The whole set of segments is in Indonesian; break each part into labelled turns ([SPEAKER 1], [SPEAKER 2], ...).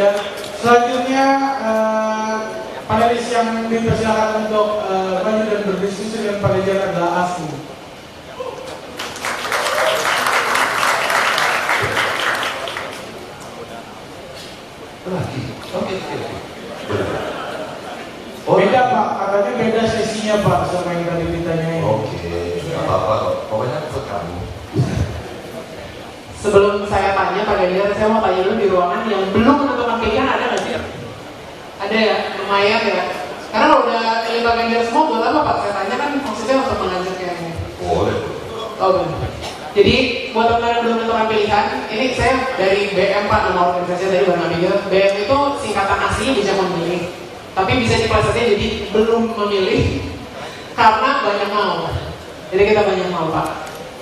[SPEAKER 1] Ganjar. Selanjutnya panelis yang dipersilakan untuk maju dan berdiskusi dengan Pak Ganjar adalah Asmi.
[SPEAKER 2] Oke.
[SPEAKER 1] Beda Pak, katanya beda sesinya Pak sama yang tadi ditanyain.
[SPEAKER 2] Oke, nggak apa-apa kok. Pokoknya ikut kamu.
[SPEAKER 3] Sebelum saya tanya Pak Ganjar, saya mau tanya dulu di ruangan yang belum menentukan pilihan ada nggak sih? Ada ya, lumayan ya. Karena kalau udah pilih Pak Ganjar semua, buat apa Pak? Saya tanya kan maksudnya untuk mengajarkan.
[SPEAKER 2] Boleh.
[SPEAKER 3] Oh benar. Jadi buat teman-teman yang belum menentukan pilihan, ini saya dari BM Pak, nama organisasi dari Bang Abigail. BM itu singkatan aslinya bisa memilih, tapi bisa diplesetnya jadi belum memilih karena banyak mau. Jadi kita banyak mau Pak.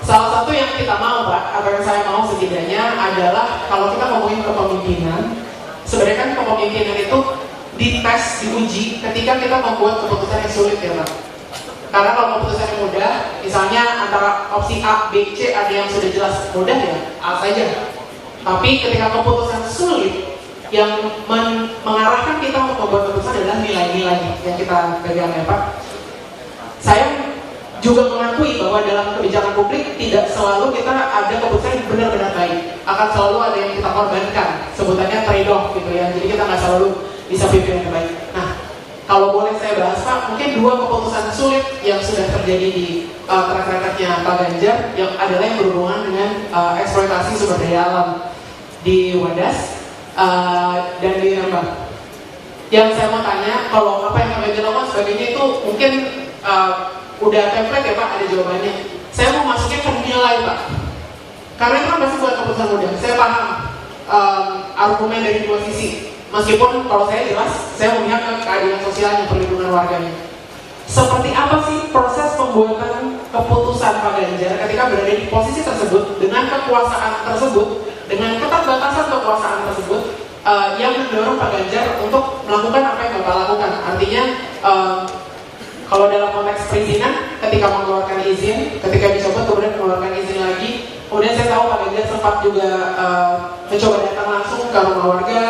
[SPEAKER 3] Salah satu yang kita mau Pak, atau yang saya mau setidaknya adalah kalau kita ngomongin kepemimpinan, sebenarnya kan kepemimpinan itu dites, diuji ketika kita membuat keputusan yang sulit ya Pak. Karena kalau keputusan yang mudah, misalnya antara opsi A, B, C ada yang sudah jelas mudah ya, A saja. Tapi ketika keputusan sulit, yang mengarahkan kita untuk membuat keputusan adalah nilai-nilai yang kita pegang ya Pak. Saya juga mengakui bahwa dalam kebijakan publik tidak selalu kita ada keputusan yang benar-benar baik. Akan selalu ada yang kita korbankan, sebutannya trade-off gitu ya. Jadi kita nggak selalu bisa pilih yang terbaik. Nah, kalau boleh saya bahas Pak, mungkin dua keputusan sulit yang sudah terjadi di track recordnya Pak Ganjar yang adalah yang berhubungan dengan eksploitasi sumber daya alam di Wadas dan di Rembang. Yang saya mau tanya, kalau apa yang Pak Ganjar lakukan sebagainya itu mungkin udah template ya Pak, ada jawabannya. Saya mau masuknya ke nilai Pak, karena itu kan pasti buat keputusan mudah. Saya paham argumen dari dua sisi. Meskipun kalau saya jelas, saya memihak ke keadilan sosialnya, perlindungan warganya. Seperti apa sih proses pembuatan keputusan Pak Ganjar ketika berada di posisi tersebut, dengan kekuasaan tersebut, dengan keterbatasan kekuasaan tersebut, yang mendorong Pak Ganjar untuk melakukan apa yang Bapak lakukan? Artinya, kalau dalam konteks perizinan, ketika mengeluarkan izin, ketika dicabut kemudian mengeluarkan izin lagi. Kemudian saya tahu Pak Ganjar sempat juga mencoba datang langsung ke rumah warga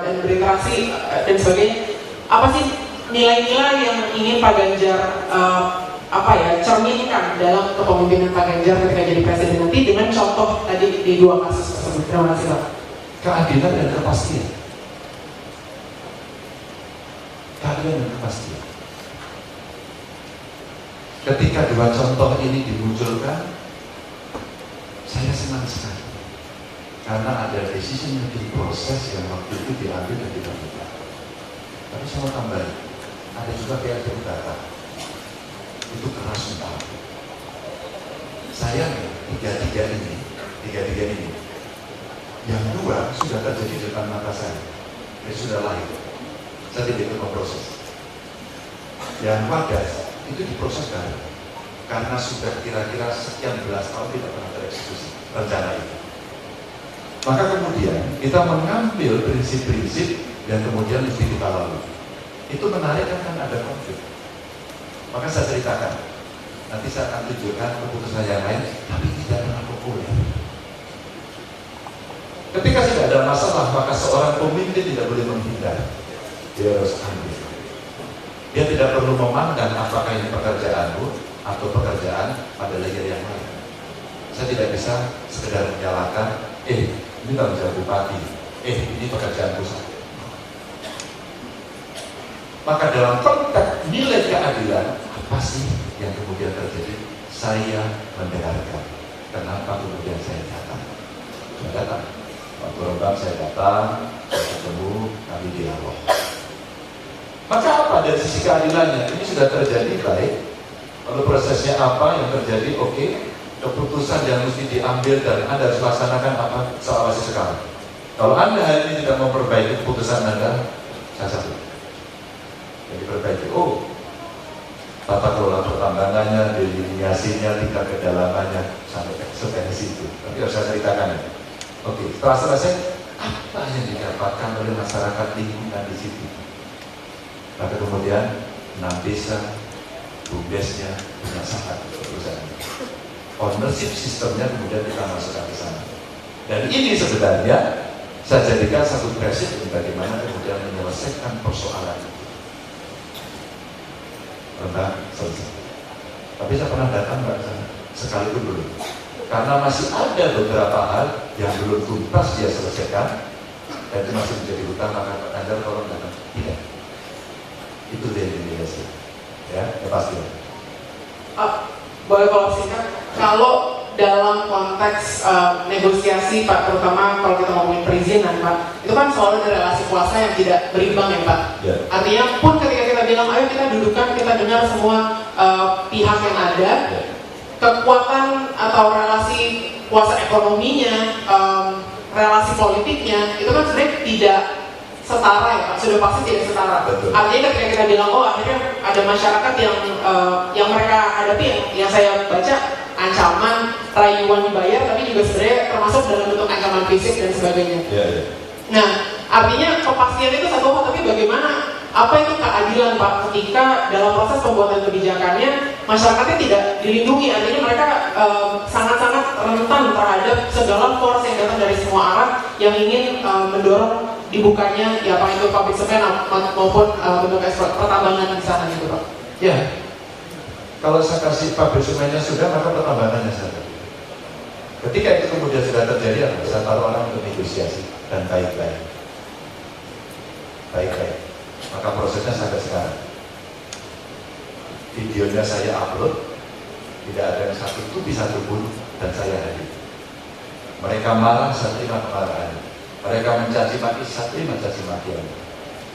[SPEAKER 3] dan berinteraksi dan sebagainya. Apa sih nilai-nilai yang ingin Pak Ganjar cerminkan dalam kepemimpinan Pak Ganjar ketika jadi presiden nanti dengan contoh tadi di dua kasus tersebut? Terima kasih Pak.
[SPEAKER 2] Keadilan dan kepastian. Keadilan dan kepastian. Ketika dua contoh ini dimunculkan, saya senang sekali karena ada decision making proses yang waktu itu diambil dan dilakukan. Tapi saya mau tambahin, ada juga PLTU data itu keras utama. Sayangnya tiga-tiga ini, yang dua sudah terjadi di depan mata saya, sudah lahir. Saya tidak ikut memproses. Yang Wadas itu diproses baru karena sudah kira-kira sekian belas tahun tidak pernah tereksekusi rencana itu. Maka kemudian kita mengambil prinsip-prinsip yang kemudian mesti kita lalui. Itu menarik kan ada konflik. Maka saya ceritakan, nanti saya akan tunjukkan keputusan yang lain, tapi tidak pernah populer. Ketika tidak ada masalah, maka seorang pemimpin tidak boleh menghindar. Dia harus ambil. Dia tidak perlu memandang apakah ini pekerjaanmu atau pekerjaan pada layer yang lain. Saya tidak bisa sekedar menyalahkan, ini tanggung jawab bupati, ini pekerjaan pusat. Maka dalam konteks nilai keadilan, apa sih yang kemudian terjadi? Saya mendengarkan. Kenapa kemudian saya datang? Saya datang. Waktu Rembang saya datang, saya ketemu, kami dialog. Maka apa dari sisi keadilannya? Ini sudah terjadi baik. Lalu prosesnya apa yang terjadi? Oke. Keputusan yang mesti diambil dan Anda harus laksanakan apa? Saya awasi sekarang. Kalau Anda hari ini tidak memperbaiki keputusan Anda, saya cabut. Jadi perbaiki. Tata kelola pertambangannya, delineasinya, tingkat kedalamannya sampai ke situ. Tapi harus saya ceritakan. Oke. Setelah selesai, apa yang didapatkan oleh masyarakat lingkungan di situ? Maka kemudian 6 desa, BUMDesnya punya sangat perusahaan. Ownership sistemnya kemudian kita masukkan ke sana. Dan ini sebenarnya Saya jadikan satu prinsip bagaimana kemudian menyelesaikan persoalan itu. Tentang selesai. Tapi saya pernah datang Pak sana, sekalipun belum. Karena masih ada beberapa hal yang belum tuntas dia selesaikan dan itu masih menjadi hutang, maka Pak Ganjar tolong datang. Tidak. Itu delegasi. Ya pasti.
[SPEAKER 3] Boleh kalau singkat, kalau dalam konteks negosiasi Pak, terutama kalau kita ngomongin perizinan Pak, itu kan selalu ada relasi kuasa yang tidak berimbang ya Pak.
[SPEAKER 2] Ya.
[SPEAKER 3] Artinya pun ketika kita bilang ayo kita dudukkan, kita dengar semua pihak yang ada,
[SPEAKER 2] Ya.
[SPEAKER 3] kekuatan atau relasi kuasa ekonominya, relasi politiknya, itu kan sebenarnya tidak setara ya Pak, sudah pasti tidak setara.
[SPEAKER 2] Betul.
[SPEAKER 3] Artinya ketika kita bilang oh akhirnya ada masyarakat yang mereka hadapi yang saya baca ancaman, rayuan dibayar, tapi juga sebenarnya termasuk dalam bentuk ancaman fisik dan sebagainya.
[SPEAKER 2] Ya, ya.
[SPEAKER 3] Nah, artinya kepastian itu satu hal, tapi bagaimana apa itu keadilan Pak ketika dalam proses pembuatan kebijakannya masyarakatnya tidak dilindungi, artinya mereka sangat-sangat rentan terhadap segala force yang datang dari semua arah yang ingin mendorong dibukanya ya apa itu pabrik semen maupun bentuk ekspor pertambangan di sana gitu Pak.
[SPEAKER 2] Ya. Kalau saya kasih pabrik semennya sudah, maka pertambangannya saya. Ketika itu kemudian sudah terjadi, saya taruh orang untuk negosiasi dan baik-baik. Baik-baik. Maka prosesnya sampai sekarang. Videonya saya upload, tidak ada yang satu itu bisa pun dan saya hadir. Mereka marah, saya terima kemarahan. Mereka mencaci maki, saya terima caci makian.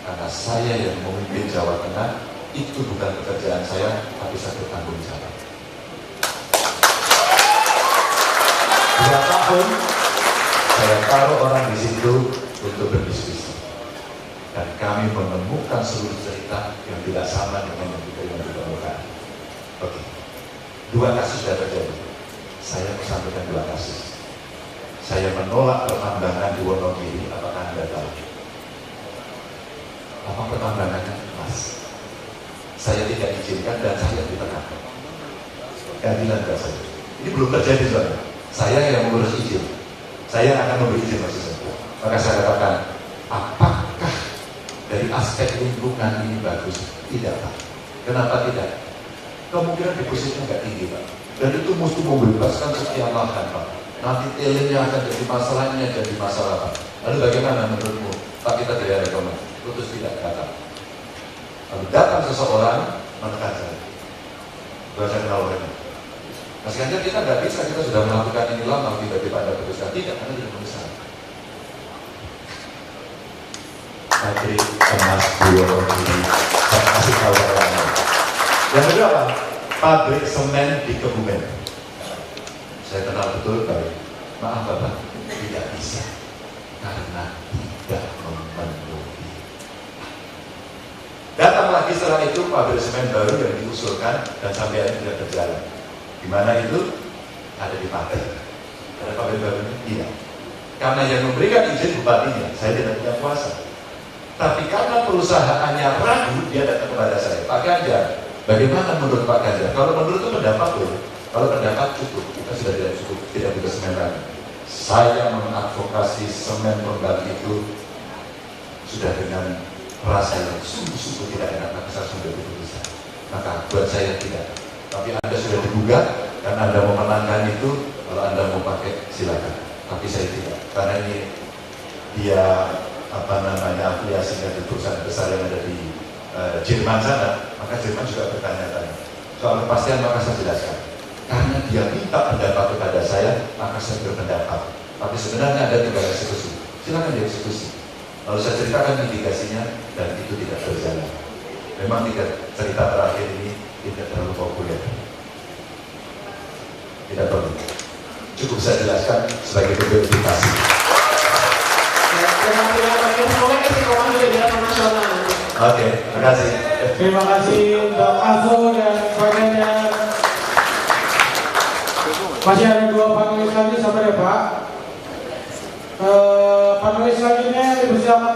[SPEAKER 2] Karena saya yang memimpin Jawa Tengah, itu bukan pekerjaan saya, tapi saya bertanggung jawab. 2 tahun saya taruh orang di situ untuk berdiskusi, dan kami menemukan seluruh cerita yang tidak sama dengan yang kita ditemukan. Oke, 2 kasus sudah terjadi. Saya sampaikan 2 kasus. Saya menolak pertambangan di Wonogiri. Apakah Anda tahu? Apa pertambangannya? Mas, saya tidak izinkan dan saya ditekan. Keadilan dasar. Ini belum terjadi soalnya. Saya yang mengurus izin. Saya akan memberi izin maksudnya. Maka saya katakan, apakah dari aspek lingkungan ini bagus? Tidak Pak. Kenapa tidak? Kemungkinan depositnya nggak tinggi Pak. Dan itu mesti membebaskan sekian lahan Pak. Nanti telinnya akan jadi masalahnya jadi masalah Pak. Lalu bagaimana menurutmu? Pak, kita tidak rekomend. Putus tidak datang. Lalu datang seseorang menekan saya. Saya kenal orangnya. Mas Ganjar, kita nggak bisa, kita sudah melakukan ini lama, tiba-tiba Anda putuskan. Tidak, Anda tidak memesan. Pabrik emas Wonogiri, saya kasih tahu orangnya. Yang kedua apa? Pabrik semen di Kebumen. Saya kenal betul baik. Maaf Bapak, tidak bisa karena tidak memenuhi. Datang lagi setelah itu pabrik semen baru yang diusulkan dan sampai hari ini tidak berjalan. Di mana itu? Ada di Pati. Ada pabrik barunya? Iya. Karena yang memberikan izin bupatinya, saya tidak punya kuasa. Tapi karena perusahaannya ragu, dia datang kepada saya. Pak Ganjar, bagaimana menurut Pak Ganjar? Kalau menurut itu pendapat boleh. Kalau pendapat cukup, kita sudah tidak cukup, tidak butuh semen lagi. Saya mengadvokasi semen pengganti itu sudah dengan rasa yang sungguh-sungguh tidak enak, tapi saya sudah berusaha. Maka buat saya tidak. Tapi Anda sudah digugat dan Anda mau menangkan itu, kalau Anda mau pakai silakan. Tapi saya tidak, karena ini dia afiliasinya di perusahaan besar yang ada di Jerman sana, maka Jerman juga bertanya-tanya soal kepastian. Maka saya jelaskan, karena dia minta pendapat kepada saya, maka saya berpendapat. Tapi sebenarnya ada 3 eksekusi, silakan dieksekusi. Lalu saya ceritakan mitigasinya dan itu tidak berjalan. Memang cerita terakhir ini tidak terlalu populer. Tidak perlu. Cukup saya jelaskan sebagai verifikasi. Oke, terima kasih.
[SPEAKER 1] Terima kasih untuk Azu dan Pak Ganjar. Masih ada 2 panelis lagi, sabar ya Pak. Panelis selanjutnya dipersilakan.